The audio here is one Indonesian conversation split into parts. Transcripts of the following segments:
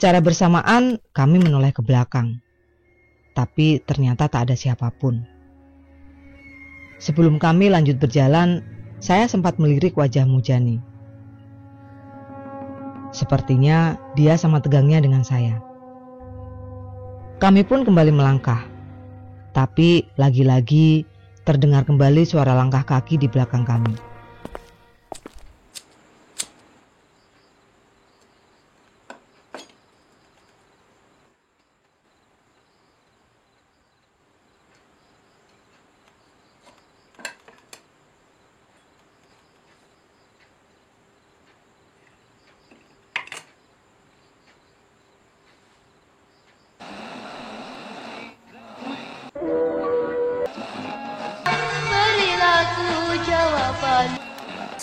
Secara bersamaan kami menoleh ke belakang, tapi ternyata tak ada siapapun. Sebelum kami lanjut berjalan, saya sempat melirik wajah Mujani. Sepertinya dia sama tegangnya dengan saya. Kami pun kembali melangkah, tapi lagi-lagi terdengar kembali suara langkah kaki di belakang kami.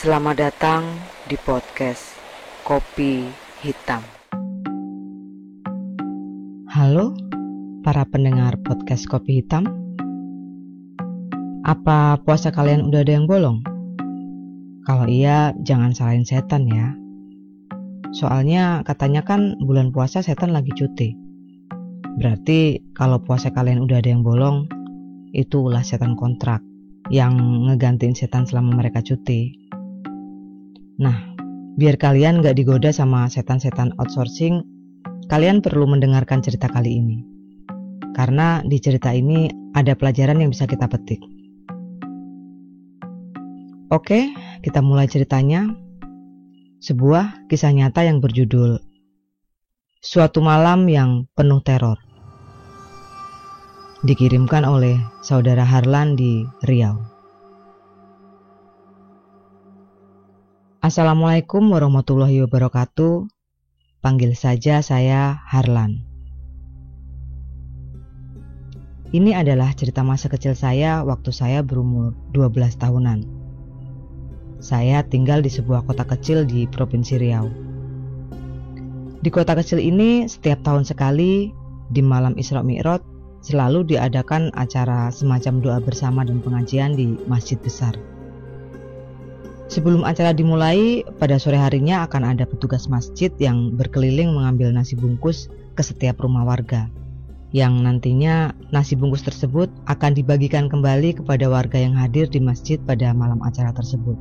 Selamat datang di podcast Kopi Hitam. Halo para pendengar podcast Kopi Hitam. Apa puasa kalian udah ada yang bolong? Kalau iya, jangan salahin setan ya. Soalnya katanya kan bulan puasa setan lagi cuti. Berarti kalau puasa kalian udah ada yang bolong, itu ulah setan kontrak yang ngegantiin setan selama mereka cuti. Nah, biar kalian gak digoda sama setan-setan outsourcing, kalian perlu mendengarkan cerita kali ini. Karena di cerita ini ada pelajaran yang bisa kita petik. Oke, kita mulai ceritanya. Sebuah kisah nyata yang berjudul Suatu Malam yang Penuh Teror. Dikirimkan oleh Saudara Harlan di Riau. Assalamualaikum warahmatullahi wabarakatuh. Panggil saja saya Harlan. Ini adalah cerita masa kecil saya waktu saya berumur 12 tahunan. Saya tinggal di sebuah kota kecil di Provinsi Riau. Di kota kecil ini setiap tahun sekali di malam Isra Mi'raj selalu diadakan acara semacam doa bersama dan pengajian di masjid besar. Sebelum acara dimulai, pada sore harinya akan ada petugas masjid yang berkeliling mengambil nasi bungkus ke setiap rumah warga. Yang nantinya nasi bungkus tersebut akan dibagikan kembali kepada warga yang hadir di masjid pada malam acara tersebut.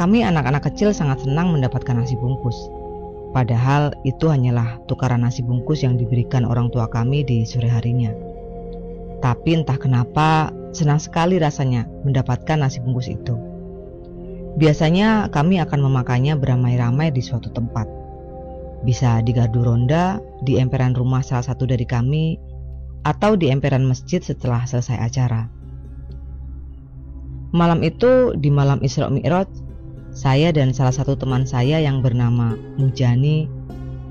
Kami anak-anak kecil sangat senang mendapatkan nasi bungkus. Padahal itu hanyalah tukaran nasi bungkus yang diberikan orang tua kami di sore harinya. Tapi entah kenapa senang sekali rasanya mendapatkan nasi bungkus itu. Biasanya kami akan memakannya beramai-ramai di suatu tempat. Bisa di gardu ronda, di emperan rumah salah satu dari kami, atau di emperan masjid setelah selesai acara. Malam itu, di malam Isra Mi'raj, saya dan salah satu teman saya yang bernama Mujani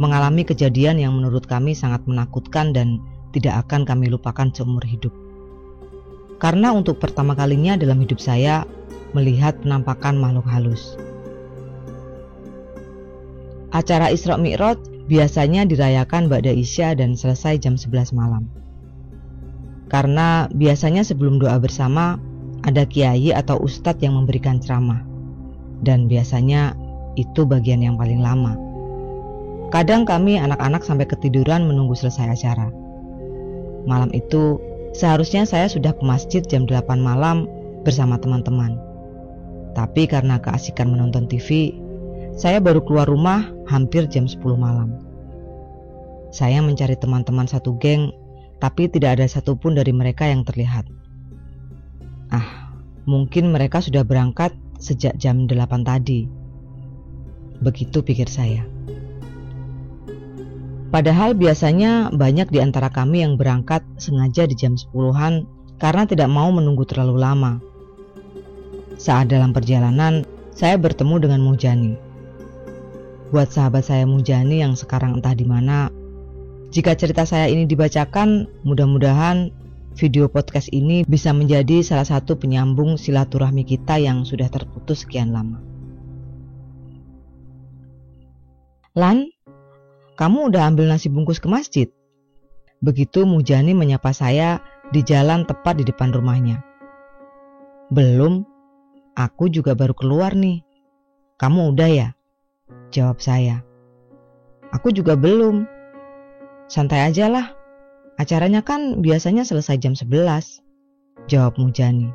mengalami kejadian yang menurut kami sangat menakutkan dan tidak akan kami lupakan seumur hidup. Karena untuk pertama kalinya dalam hidup saya melihat penampakan makhluk halus. Acara Isra Mi'raj biasanya dirayakan ba'da Isya dan selesai jam 11 malam. Karena biasanya sebelum doa bersama ada kiai atau ustadz yang memberikan ceramah. Dan biasanya itu bagian yang paling lama. Kadang kami anak-anak sampai ketiduran menunggu selesai acara. Malam itu seharusnya saya sudah ke masjid jam 8 malam bersama teman-teman. Tapi karena keasikan menonton TV, saya baru keluar rumah hampir jam 10 malam. Saya mencari teman-teman satu geng, tapi tidak ada satupun dari mereka yang terlihat. Mungkin mereka sudah berangkat sejak jam 8 tadi. Begitu pikir saya. Padahal biasanya banyak di antara kami yang berangkat sengaja di jam 10-an karena tidak mau menunggu terlalu lama. Saat dalam perjalanan, saya bertemu dengan Mujani. Buat sahabat saya Mujani yang sekarang entah di mana, jika cerita saya ini dibacakan, mudah-mudahan video podcast ini bisa menjadi salah satu penyambung silaturahmi kita yang sudah terputus sekian lama. Lan, kamu udah ambil nasi bungkus ke masjid? Begitu Mujani menyapa saya di jalan tepat di depan rumahnya. Belum, aku juga baru keluar nih. Kamu udah ya? Jawab saya. Aku juga belum. Santai aja lah. Acaranya kan biasanya selesai jam 11, jawab Mujani.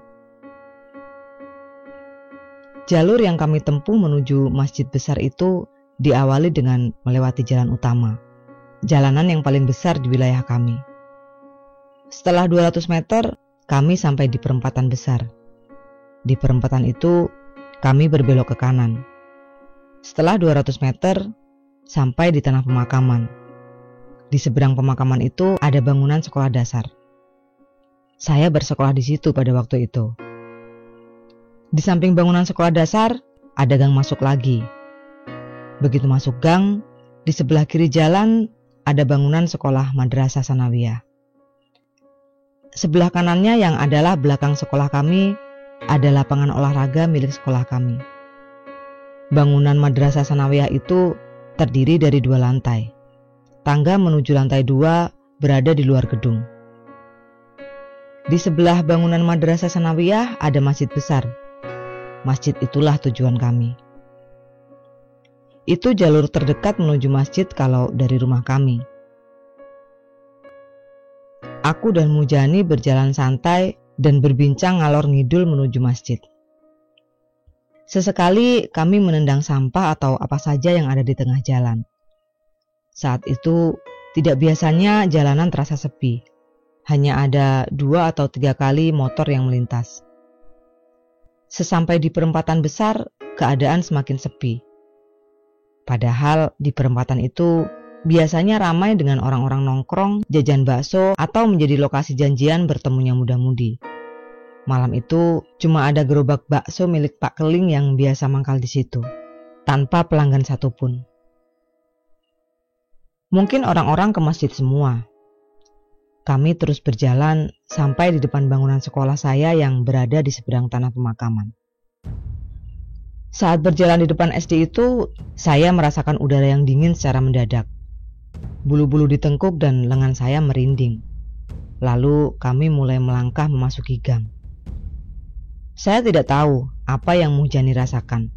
Jalur yang kami tempuh menuju masjid besar itu diawali dengan melewati jalan utama, jalanan yang paling besar di wilayah kami. Setelah 200 meter, kami sampai di perempatan besar. Di perempatan itu, kami berbelok ke kanan. Setelah 200 meter, sampai di tanah pemakaman. Di seberang pemakaman itu ada bangunan sekolah dasar. Saya bersekolah di situ pada waktu itu. Di samping bangunan sekolah dasar, ada gang masuk lagi. Begitu masuk gang, di sebelah kiri jalan ada bangunan sekolah Madrasah Sanawiyah. Sebelah kanannya yang adalah belakang sekolah kami ada lapangan olahraga milik sekolah kami. Bangunan Madrasah Sanawiyah itu terdiri dari 2 lantai. Tangga menuju lantai 2 berada di luar gedung. Di sebelah bangunan Madrasah Sanawiyah ada masjid besar. Masjid itulah tujuan kami. Itu jalur terdekat menuju masjid kalau dari rumah kami. Aku dan Mujani berjalan santai dan berbincang ngalor ngidul menuju masjid. Sesekali kami menendang sampah atau apa saja yang ada di tengah jalan. Saat itu tidak biasanya jalanan terasa sepi. Hanya ada 2 atau 3 kali motor yang melintas. Sesampai di perempatan besar, keadaan semakin sepi. Padahal di perempatan itu biasanya ramai dengan orang-orang nongkrong, jajan bakso, atau menjadi lokasi janjian bertemunya muda-mudi. Malam itu cuma ada gerobak bakso milik Pak Keling yang biasa mangkal di situ, tanpa pelanggan satupun. Mungkin orang-orang ke masjid semua. Kami terus berjalan sampai di depan bangunan sekolah saya yang berada di seberang tanah pemakaman. Saat berjalan di depan SD itu, saya merasakan udara yang dingin secara mendadak. Bulu-bulu di tengkuk dan lengan saya merinding. Lalu kami mulai melangkah memasuki gang. Saya tidak tahu apa yang Mujani rasakan,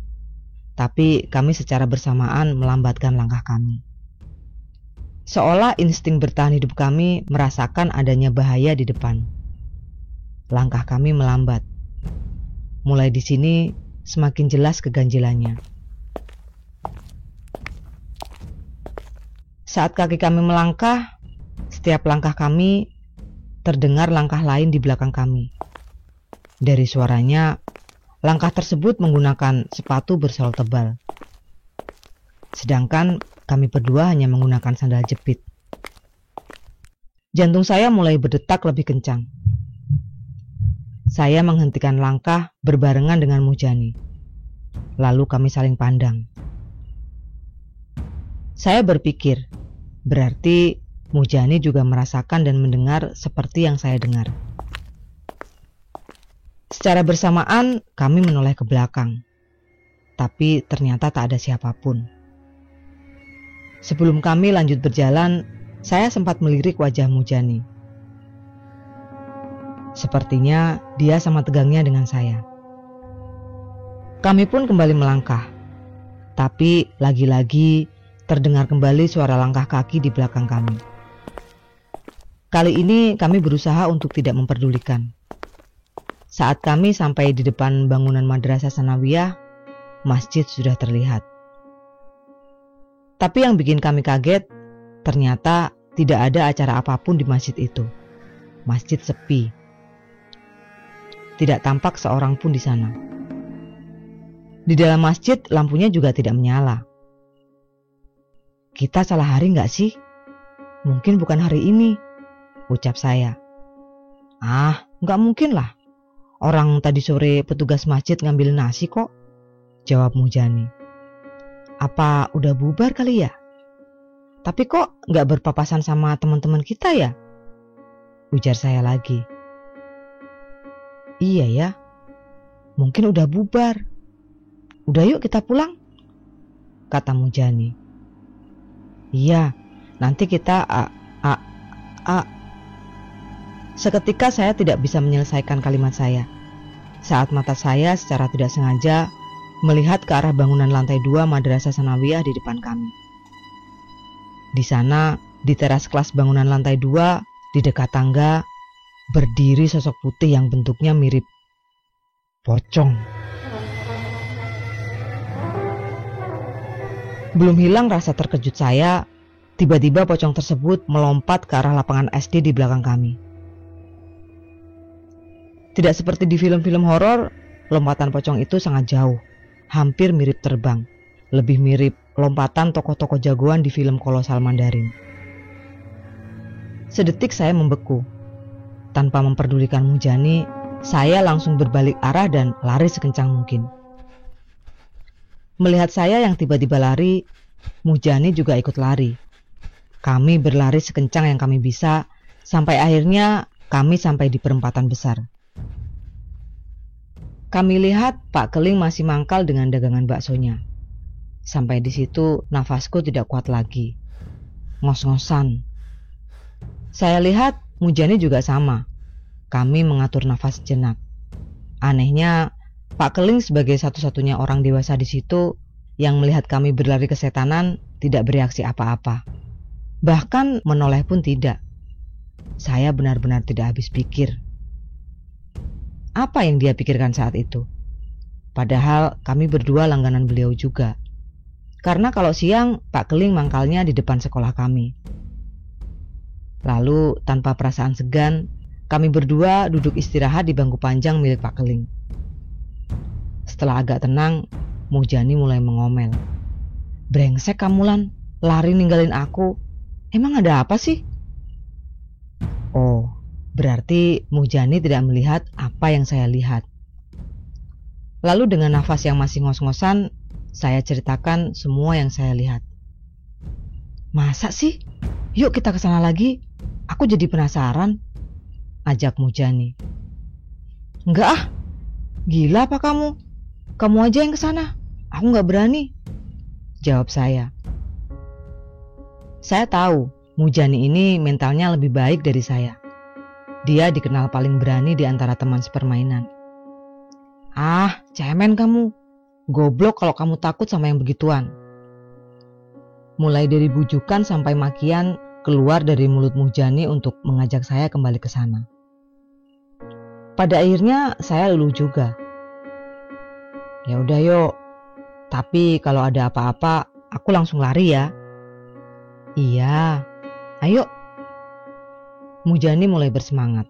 tapi kami secara bersamaan melambatkan langkah kami. Seolah insting bertahan hidup kami merasakan adanya bahaya di depan. Langkah kami melambat. Mulai di sini semakin jelas keganjilannya. Saat kaki kami melangkah, setiap langkah kami terdengar langkah lain di belakang kami. Dari suaranya, langkah tersebut menggunakan sepatu bersol tebal. Sedangkan kami berdua hanya menggunakan sandal jepit. Jantung saya mulai berdetak lebih kencang. Saya menghentikan langkah berbarengan dengan Mujani. Lalu kami saling pandang. Saya berpikir, berarti Mujani juga merasakan dan mendengar seperti yang saya dengar. Secara bersamaan kami menoleh ke belakang, tapi ternyata tak ada siapapun. Sebelum kami lanjut berjalan, saya sempat melirik wajah Mujani. Sepertinya dia sama tegangnya dengan saya. Kami pun kembali melangkah, tapi lagi-lagi terdengar kembali suara langkah kaki di belakang kami. Kali ini kami berusaha untuk tidak memperdulikan. Saat kami sampai di depan bangunan Madrasah Sanawiyah, masjid sudah terlihat. Tapi yang bikin kami kaget, ternyata tidak ada acara apapun di masjid itu. Masjid sepi. Tidak tampak seorang pun di sana. Di dalam masjid lampunya juga tidak menyala. Kita salah hari nggak sih? Mungkin bukan hari ini, ucap saya. Nggak mungkin lah. Orang tadi sore petugas masjid ngambil nasi kok, jawab Mujani. Apa udah bubar kali ya? Tapi kok nggak berpapasan sama teman-teman kita ya? Ujar saya lagi. Iya ya, mungkin udah bubar. Udah yuk kita pulang, kata Mujani. Iya, nanti kita Seketika saya tidak bisa menyelesaikan kalimat saya. Saat mata saya secara tidak sengaja melihat ke arah bangunan lantai 2 Madrasah Sanawiyah di depan kami. Di sana, di teras kelas bangunan lantai 2, di dekat tangga, berdiri sosok putih yang bentuknya mirip pocong. Belum hilang rasa terkejut saya, tiba-tiba pocong tersebut melompat ke arah lapangan SD di belakang kami. Tidak seperti di film-film horor, lompatan pocong itu sangat jauh, hampir mirip terbang, lebih mirip lompatan tokoh-tokoh jagoan di film kolosal Mandarin. Sedetik saya membeku. Tanpa memperdulikan Mujani, saya langsung berbalik arah dan lari sekencang mungkin. Melihat saya yang tiba-tiba lari, Mujani juga ikut lari. Kami berlari sekencang yang kami bisa, sampai akhirnya kami sampai di perempatan besar. Kami lihat Pak Keling masih mangkal dengan dagangan baksonya. Sampai di situ nafasku tidak kuat lagi. Ngos-ngosan. Saya lihat Mujani juga sama. Kami mengatur nafas sejenak. Anehnya, Pak Keling sebagai satu-satunya orang dewasa di situ yang melihat kami berlari kesetanan tidak bereaksi apa-apa. Bahkan menoleh pun tidak. Saya benar-benar tidak habis pikir. Apa yang dia pikirkan saat itu? Padahal kami berdua langganan beliau juga. Karena kalau siang, Pak Keling mangkalnya di depan sekolah kami. Lalu, tanpa perasaan segan, kami berdua duduk istirahat di bangku panjang milik Pak Keling. Setelah agak tenang, Mujani mulai mengomel. "Brengsek kamu, Lan, lari ninggalin aku. Emang ada apa sih?" Oh, berarti Mujani tidak melihat apa yang saya lihat. Lalu dengan nafas yang masih ngos-ngosan, saya ceritakan semua yang saya lihat. "Masa sih? Yuk kita ke sana lagi. Aku jadi penasaran," ajak Mujani. "Enggak ah, gila apa kamu? Kamu aja yang ke sana. Aku nggak berani," jawab saya. Saya tahu Mujani ini mentalnya lebih baik dari saya. Dia dikenal paling berani di antara teman sepermainan. "Ah, cemen kamu. Goblok kalau kamu takut sama yang begituan." Mulai dari bujukan sampai makian keluar dari mulut Mujani untuk mengajak saya kembali ke sana. Pada akhirnya saya luluh juga. "Ya udah yuk. Tapi kalau ada apa-apa, aku langsung lari ya." "Iya. Ayo." Mujani mulai bersemangat.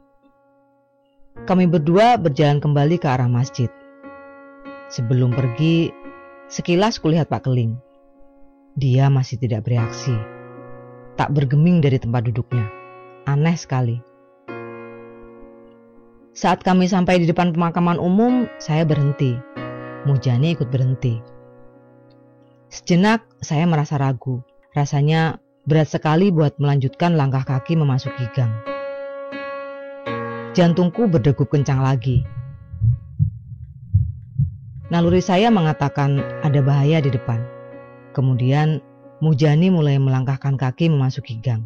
Kami berdua berjalan kembali ke arah masjid. Sebelum pergi, sekilas kulihat Pak Keling. Dia masih tidak bereaksi. Tak bergeming dari tempat duduknya. Aneh sekali. Saat kami sampai di depan pemakaman umum, saya berhenti. Mujani ikut berhenti. Sejenak saya merasa ragu. Rasanya berat sekali buat melanjutkan langkah kaki memasuki gang. Jantungku berdegup kencang lagi. Naluri saya mengatakan ada bahaya di depan. Kemudian Mujani mulai melangkahkan kaki memasuki gang.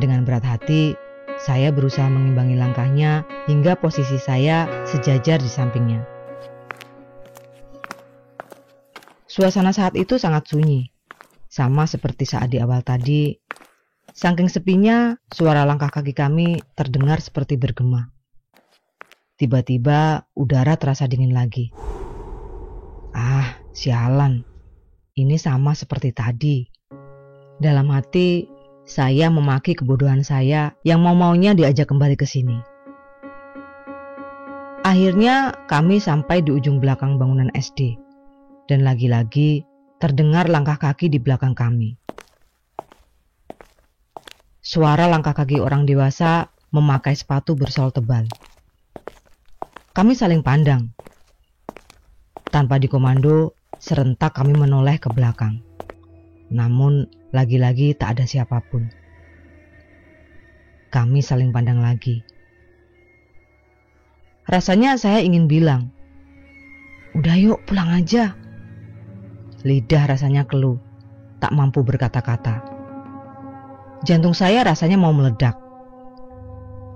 Dengan berat hati, saya berusaha mengimbangi langkahnya hingga posisi saya sejajar di sampingnya. Suasana saat itu sangat sunyi, sama seperti saat di awal tadi. Saking sepinya, suara langkah kaki kami terdengar seperti bergema. Tiba-tiba udara terasa dingin lagi. Ah, sialan. Ini sama seperti tadi. Dalam hati, saya memaki kebodohan saya yang mau-maunya diajak kembali ke sini. Akhirnya kami sampai di ujung belakang bangunan SD. Dan lagi-lagi terdengar langkah kaki di belakang kami. Suara langkah kaki orang dewasa memakai sepatu bersol tebal. Kami saling pandang. Tanpa dikomando, serentak kami menoleh ke belakang. Namun, lagi-lagi tak ada siapapun. Kami saling pandang lagi. Rasanya saya ingin bilang, "Udah yuk pulang aja." Lidah rasanya keluh, tak mampu berkata-kata. Jantung saya rasanya mau meledak.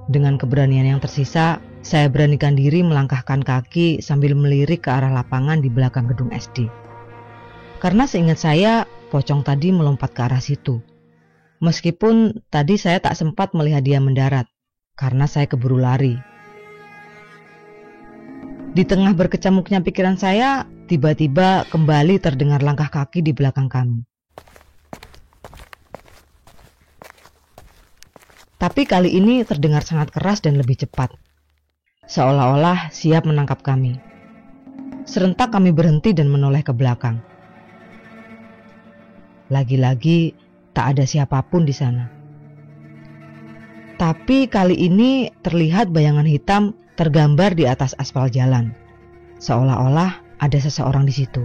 Dengan keberanian yang tersisa, saya beranikan diri melangkahkan kaki sambil melirik ke arah lapangan di belakang gedung SD. Karena seingat saya, pocong tadi melompat ke arah situ. Meskipun tadi saya tak sempat melihat dia mendarat, karena saya keburu lari. Di tengah berkecamuknya pikiran saya, tiba-tiba kembali terdengar langkah kaki di belakang kami. Tapi kali ini terdengar sangat keras dan lebih cepat, seolah-olah siap menangkap kami. Serentak kami berhenti dan menoleh ke belakang. Lagi-lagi tak ada siapapun di sana. Tapi kali ini terlihat bayangan hitam tergambar di atas aspal jalan, seolah-olah ada seseorang di situ.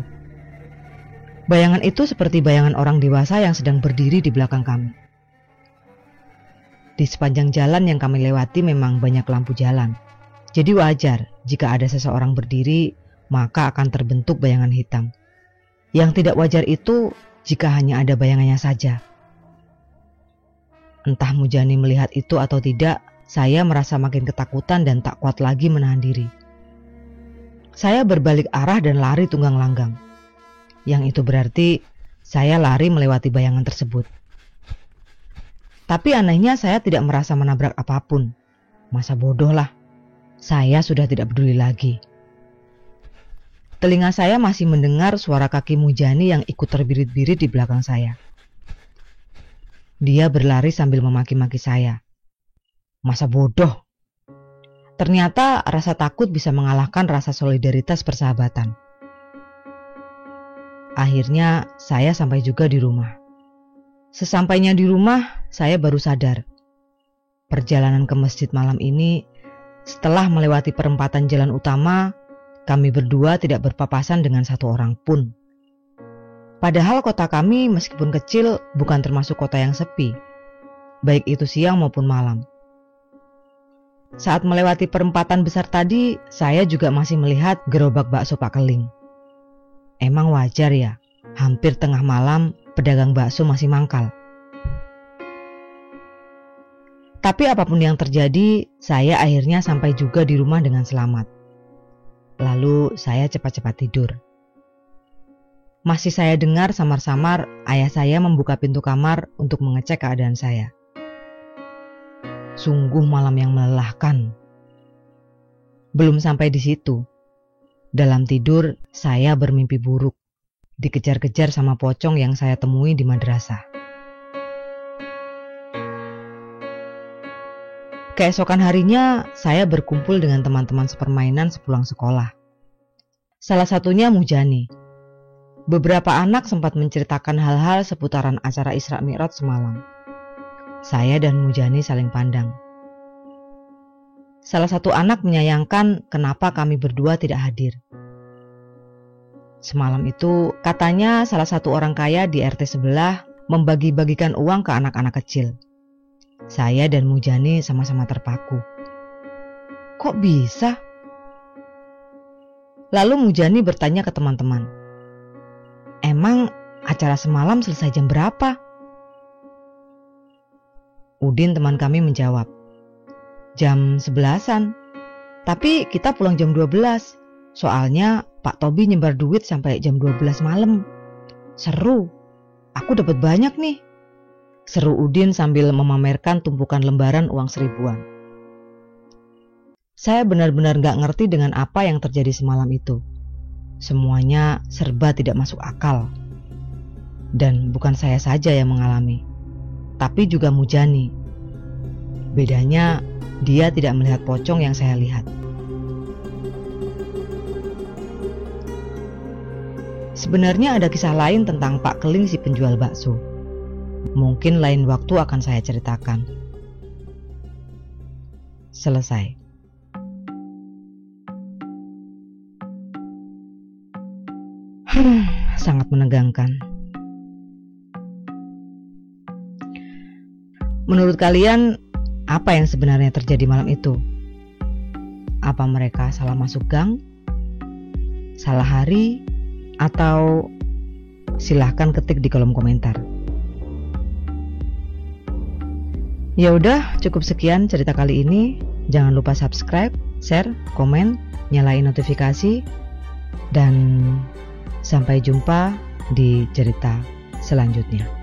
Bayangan itu seperti bayangan orang dewasa yang sedang berdiri di belakang kami. Di sepanjang jalan yang kami lewati memang banyak lampu jalan, jadi wajar jika ada seseorang berdiri, maka akan terbentuk bayangan hitam. Yang tidak wajar itu jika hanya ada bayangannya saja. Entah Mujani melihat itu atau tidak, saya merasa makin ketakutan dan tak kuat lagi menahan diri. Saya berbalik arah dan lari tunggang langgang. Yang itu berarti saya lari melewati bayangan tersebut. Tapi anehnya saya tidak merasa menabrak apapun. Masa bodoh lah. Saya sudah tidak peduli lagi. Telinga saya masih mendengar suara kaki Mujani yang ikut terbirit-birit di belakang saya. Dia berlari sambil memaki-maki saya. Masa bodoh. Ternyata rasa takut bisa mengalahkan rasa solidaritas persahabatan. Akhirnya saya sampai juga di rumah. Sesampainya di rumah, saya baru sadar. Perjalanan ke masjid malam ini, setelah melewati perempatan jalan utama, kami berdua tidak berpapasan dengan satu orang pun. Padahal kota kami meskipun kecil bukan termasuk kota yang sepi, baik itu siang maupun malam. Saat melewati perempatan besar tadi, saya juga masih melihat gerobak bakso Pak Keling. Emang wajar ya, hampir tengah malam pedagang bakso masih mangkal. Tapi apapun yang terjadi, saya akhirnya sampai juga di rumah dengan selamat. Lalu saya cepat-cepat tidur. Masih saya dengar samar-samar ayah saya membuka pintu kamar untuk mengecek keadaan saya. Sungguh malam yang melelahkan. Belum sampai di situ. Dalam tidur, saya bermimpi buruk. Dikejar-kejar sama pocong yang saya temui di madrasah. Keesokan harinya, saya berkumpul dengan teman-teman sepermainan sepulang sekolah. Salah satunya Mujani. Beberapa anak sempat menceritakan hal-hal seputaran acara Isra Mi'raj semalam. Saya dan Mujani saling pandang. Salah satu anak menyayangkan kenapa kami berdua tidak hadir. Semalam itu katanya salah satu orang kaya di RT sebelah membagi-bagikan uang ke anak-anak kecil. Saya dan Mujani sama-sama terpaku. Kok bisa? Lalu Mujani bertanya ke teman-teman, emang acara semalam selesai jam berapa? Udin teman kami menjawab, jam 11-an. Tapi kita pulang jam 12. Soalnya Pak Tobi nyebar duit sampai jam 12 malam. Seru. Aku dapat banyak nih. Seru Udin sambil memamerkan tumpukan lembaran uang 1000-an. Saya benar-benar gak ngerti dengan apa yang terjadi semalam itu. Semuanya serba tidak masuk akal. Dan bukan saya saja yang mengalami, tapi juga Mujani. Bedanya, dia tidak melihat pocong yang saya lihat. Sebenarnya ada kisah lain tentang Pak Keling si penjual bakso. Mungkin lain waktu akan saya ceritakan. Selesai. Sangat menegangkan. Menurut kalian, apa yang sebenarnya terjadi malam itu? Apa mereka salah masuk gang? Salah hari? Atau silahkan ketik di kolom komentar. Ya udah, cukup sekian cerita kali ini. Jangan lupa subscribe, share, komen, nyalain notifikasi, dan sampai jumpa di cerita selanjutnya.